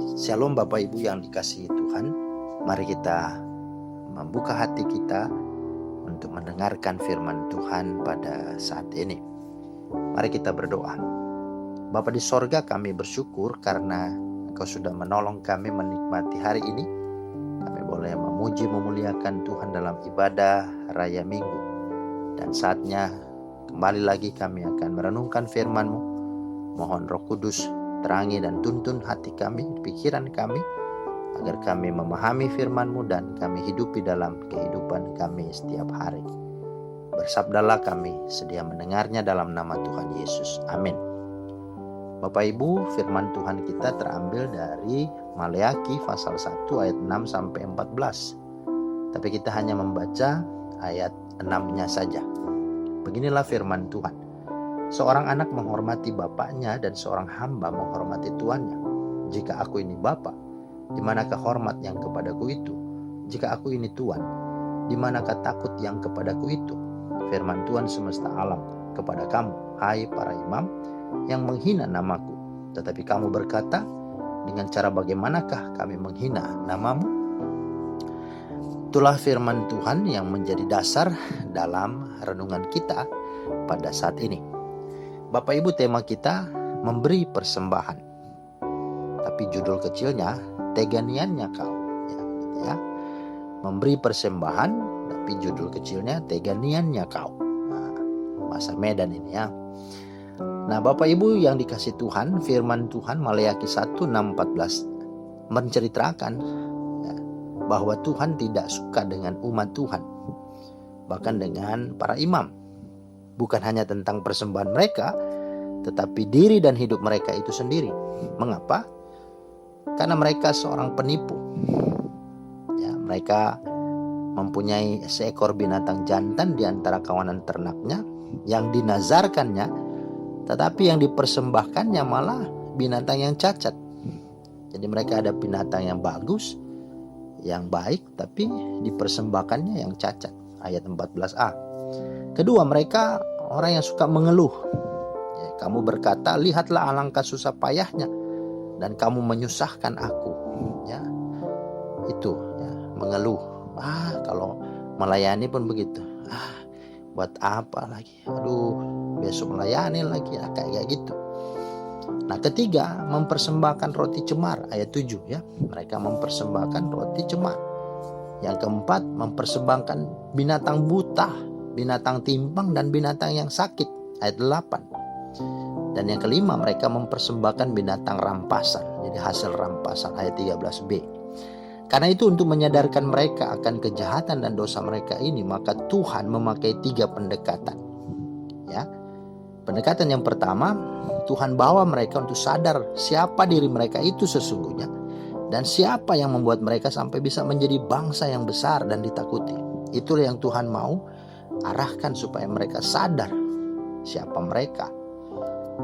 Shalom Bapak Ibu yang dikasihi Tuhan. Mari kita membuka hati kita untuk mendengarkan firman Tuhan pada saat ini. Mari kita berdoa. Bapa di sorga, kami bersyukur karena Engkau sudah menolong kami menikmati hari ini. Kami boleh memuji memuliakan Tuhan dalam ibadah Raya Minggu. Dan saatnya kembali lagi kami akan merenungkan firman-Mu. Mohon Roh Kudus terangi dan tuntun hati kami, pikiran kami, agar kami memahami firman-Mu dan kami hidupi dalam kehidupan kami setiap hari. Bersabdalah, kami sedia mendengarnya dalam nama Tuhan Yesus. Amin. Bapak Ibu, firman Tuhan kita terambil dari Maleakhi pasal 1 ayat 6 sampai 14. Tapi kita hanya membaca ayat 6-nya saja. Beginilah firman Tuhan. Seorang anak menghormati bapaknya dan seorang hamba menghormati tuannya. Jika aku ini bapa, di manakah hormat yang kepadaku itu? Jika aku ini tuan, di manakah takut yang kepadaku itu? Firman Tuhan semesta alam kepada kamu, hai para imam yang menghina namaku. Tetapi kamu berkata, dengan cara bagaimanakah kami menghina namamu? Itulah firman Tuhan yang menjadi dasar dalam renungan kita pada saat ini. Bapak Ibu, tema kita memberi persembahan. Tapi judul kecilnya teganiannya kau. Ya. Memberi persembahan, tapi judul kecilnya teganiannya kau. Nah, bahasa Medan ini ya. Nah, Bapak Ibu yang dikasih Tuhan, firman Tuhan Maleakhi 1:6-14 menceritakan ya, bahwa Tuhan tidak suka dengan umat Tuhan, bahkan dengan para imam. Bukan hanya tentang persembahan mereka, tetapi diri dan hidup mereka itu sendiri. Mengapa? Karena mereka seorang penipu. Ya, mereka mempunyai seekor binatang jantan di antara kawanan ternaknya yang dinazarkannya, tetapi yang dipersembahkannya malah binatang yang cacat. Jadi mereka ada binatang yang bagus, yang baik, tapi dipersembahkannya yang cacat. Ayat 14a. Kedua, mereka orang yang suka mengeluh. Ya, kamu berkata, lihatlah alangkah susah payahnya dan kamu menyusahkan aku. Ya, itu ya, mengeluh. Kalau melayani pun begitu. Buat apa lagi? Aduh, besok melayani lagi ya, kayak gitu. Nah, ketiga, mempersembahkan roti cemar. Ayat 7 ya. Mereka mempersembahkan roti cemar. Yang keempat, mempersembahkan binatang buta, binatang timpang dan binatang yang sakit. Ayat 8. Dan yang kelima, mereka mempersembahkan binatang rampasan. Jadi hasil rampasan. Ayat 13b. Karena itu untuk menyadarkan mereka akan kejahatan dan dosa mereka ini, maka Tuhan memakai 3 pendekatan. Ya. Pendekatan yang pertama, Tuhan bawa mereka untuk sadar siapa diri mereka itu sesungguhnya. Dan siapa yang membuat mereka sampai bisa menjadi bangsa yang besar dan ditakuti. Itulah yang Tuhan mau arahkan supaya mereka sadar siapa mereka.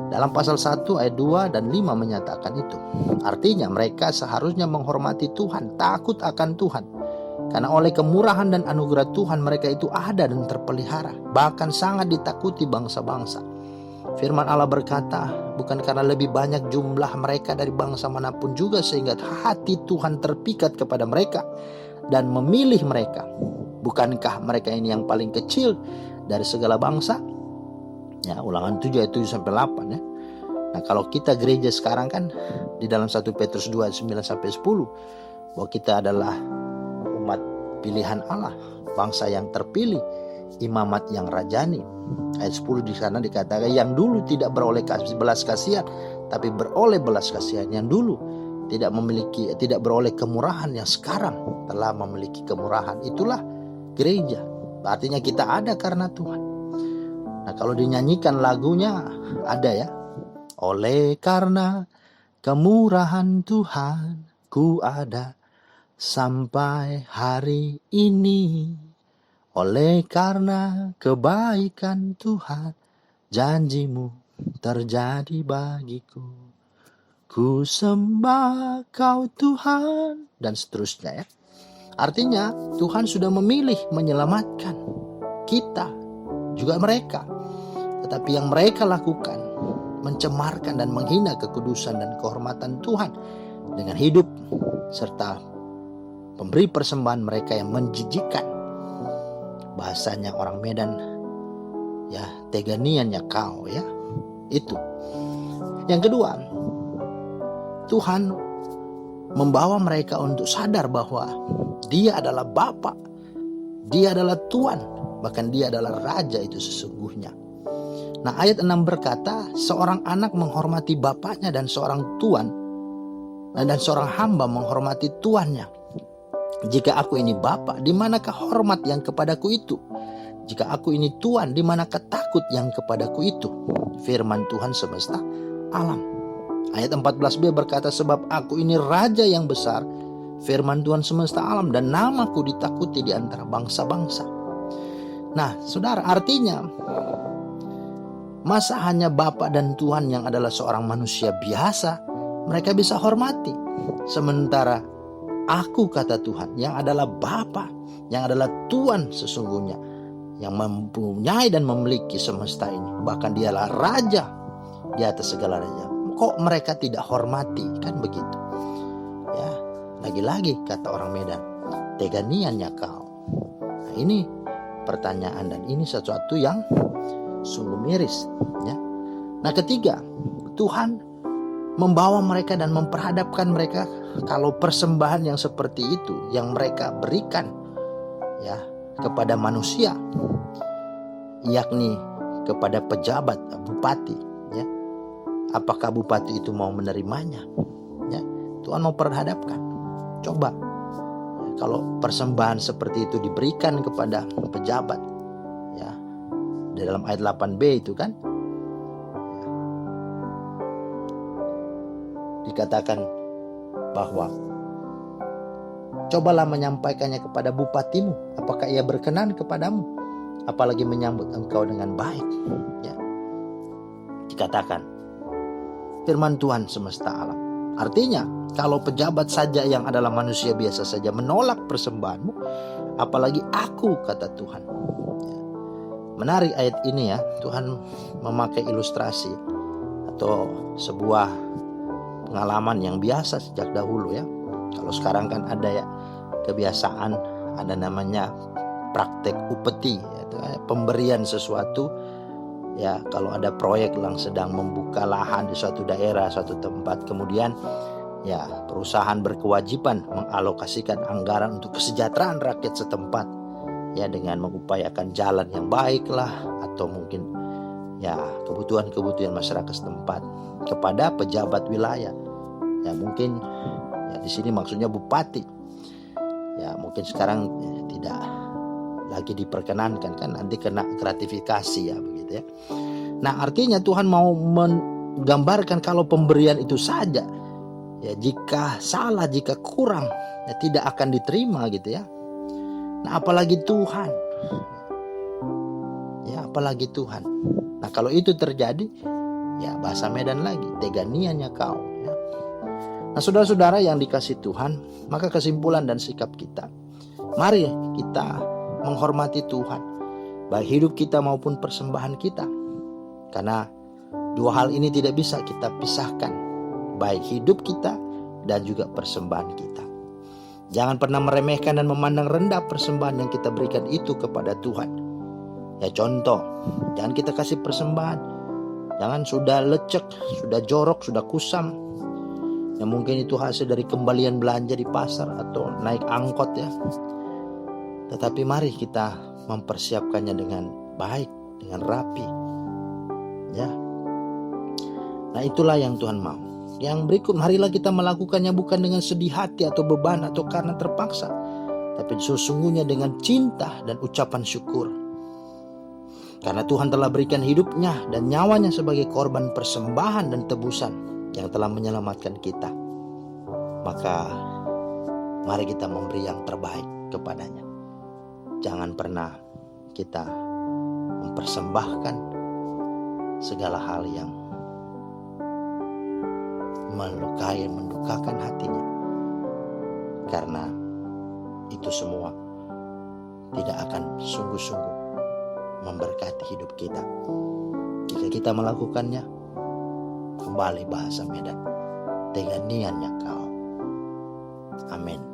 Dalam pasal 1 ayat 2 dan 5 menyatakan itu. Artinya mereka seharusnya menghormati Tuhan, takut akan Tuhan. Karena oleh kemurahan dan anugerah Tuhan mereka itu ada dan terpelihara. Bahkan sangat ditakuti bangsa-bangsa. Firman Allah berkata, bukan karena lebih banyak jumlah mereka dari bangsa manapun juga sehingga hati Tuhan terpikat kepada mereka dan memilih mereka. Bukankah mereka ini yang paling kecil dari segala bangsa? Ya, Ulangan 7 ayat 7-8 ya. Nah, kalau kita gereja sekarang kan di dalam 1 Petrus 2 ayat 9-10 bahwa kita adalah umat pilihan Allah, bangsa yang terpilih, imamat yang rajani. Ayat 10 di sana dikatakan yang dulu tidak beroleh belas kasihan, tapi beroleh belas kasihan. Yang dulu tidak beroleh kemurahan, yang sekarang telah memiliki kemurahan. Itulah gereja. Artinya kita ada karena Tuhan. Nah, kalau dinyanyikan lagunya ada ya. Oleh karena kemurahan Tuhan ku ada sampai hari ini. Oleh karena kebaikan Tuhan, janjimu terjadi bagiku. Ku sembah kau Tuhan, dan seterusnya ya. Artinya Tuhan sudah memilih menyelamatkan kita, juga mereka. Tetapi yang mereka lakukan mencemarkan dan menghina kekudusan dan kehormatan Tuhan. dengan hidup serta pemberi persembahan mereka yang menjijikkan. Bahasanya orang Medan, ya, teganiannya kau, ya. Itu. Yang kedua, Tuhan membawa mereka untuk sadar bahwa Dia adalah Bapa, Dia adalah Tuhan, bahkan Dia adalah Raja itu sesungguhnya. Nah, ayat 6 berkata, seorang anak menghormati bapaknya dan seorang tuan dan seorang hamba menghormati tuannya. Jika aku ini Bapa, di manakah hormat yang kepadaku itu? Jika aku ini Tuhan, di manakah takut yang kepadaku itu? Firman Tuhan semesta alam. Ayat 14b berkata, sebab aku ini Raja yang besar, firman Tuhan semesta alam, dan namaku ditakuti di antara bangsa-bangsa. Nah, saudara, artinya masa hanya Bapa dan Tuhan yang adalah seorang manusia biasa mereka bisa hormati, sementara aku, kata Tuhan, yang adalah Bapa, yang adalah Tuhan sesungguhnya, yang mempunyai dan memiliki semesta ini, bahkan Dialah Raja di atas segala raja, kok mereka tidak hormati? Kan begitu, ya. Lagi-lagi kata orang Medan, teganiannya kau. Nah, ini pertanyaan, dan ini sesuatu yang sungguh miris, ya. Nah, ketiga, Tuhan membawa mereka dan memperhadapkan mereka kalau persembahan yang seperti itu yang mereka berikan, ya, kepada manusia, yakni kepada pejabat, bupati, ya. Apakah bupati itu mau menerimanya? Ya, Tuhan mau perhadapkan. Coba, ya, kalau persembahan seperti itu diberikan kepada pejabat, ya, di dalam ayat 8b itu kan, dikatakan bahwa cobalah menyampaikannya kepada bupatimu, apakah ia berkenan kepadamu, apalagi menyambut engkau dengan baik, ya. Dikatakan firman Tuhan semesta alam. Artinya kalau pejabat saja yang adalah manusia biasa saja menolak persembahanmu, apalagi aku, kata Tuhan, ya. Menarik ayat ini, ya. Tuhan memakai ilustrasi atau sebuah pengalaman yang biasa sejak dahulu, ya. Kalau sekarang kan ada, ya, kebiasaan, ada namanya praktek upeti, yaitu pemberian sesuatu, ya. Kalau ada proyek yang sedang membuka lahan di suatu daerah, suatu tempat, kemudian, ya, perusahaan berkewajiban mengalokasikan anggaran untuk kesejahteraan rakyat setempat, ya, dengan mengupayakan jalan yang baiklah, atau mungkin, ya, kebutuhan-kebutuhan masyarakat setempat kepada pejabat wilayah, ya. Mungkin, ya, di sini maksudnya bupati, ya. Mungkin sekarang, ya, tidak lagi diperkenankan, kan nanti kena gratifikasi, ya, begitu, ya. Nah, artinya Tuhan mau menggambarkan kalau pemberian itu saja, ya, jika salah, jika kurang, ya, tidak akan diterima, gitu, ya. Nah, apalagi Tuhan, ya, apalagi Tuhan. Nah, kalau itu terjadi, ya, bahasa Medan lagi, teganiannya kau, ya. Nah, saudara-saudara yang dikasih Tuhan, maka kesimpulan dan sikap kita, mari kita menghormati Tuhan, baik hidup kita maupun persembahan kita. Karena dua hal ini tidak bisa kita pisahkan, baik hidup kita dan juga persembahan kita. Jangan pernah meremehkan dan memandang rendah persembahan yang kita berikan itu kepada Tuhan. Ya, contoh, jangan kita kasih persembahan, jangan sudah lecek, sudah jorok, sudah kusam, yang mungkin itu hasil dari kembalian belanja di pasar atau naik angkot, ya. Tetapi mari kita mempersiapkannya dengan baik, dengan rapi, ya. Nah, itulah yang Tuhan mau. Yang berikut, marilah kita melakukannya bukan dengan sedih hati atau beban atau karena terpaksa, tapi sesungguhnya dengan cinta dan ucapan syukur. Karena Tuhan telah berikan hidupnya dan nyawanya sebagai korban persembahan dan tebusan yang telah menyelamatkan kita. Maka mari kita memberi yang terbaik kepadanya. Jangan pernah kita mempersembahkan segala hal yang melukai, mendukakan hatinya, karena itu semua tidak akan sungguh-sungguh memberkati hidup kita. Jika kita melakukannya, kembali bahasa Medan, teganiannya kau. Amin.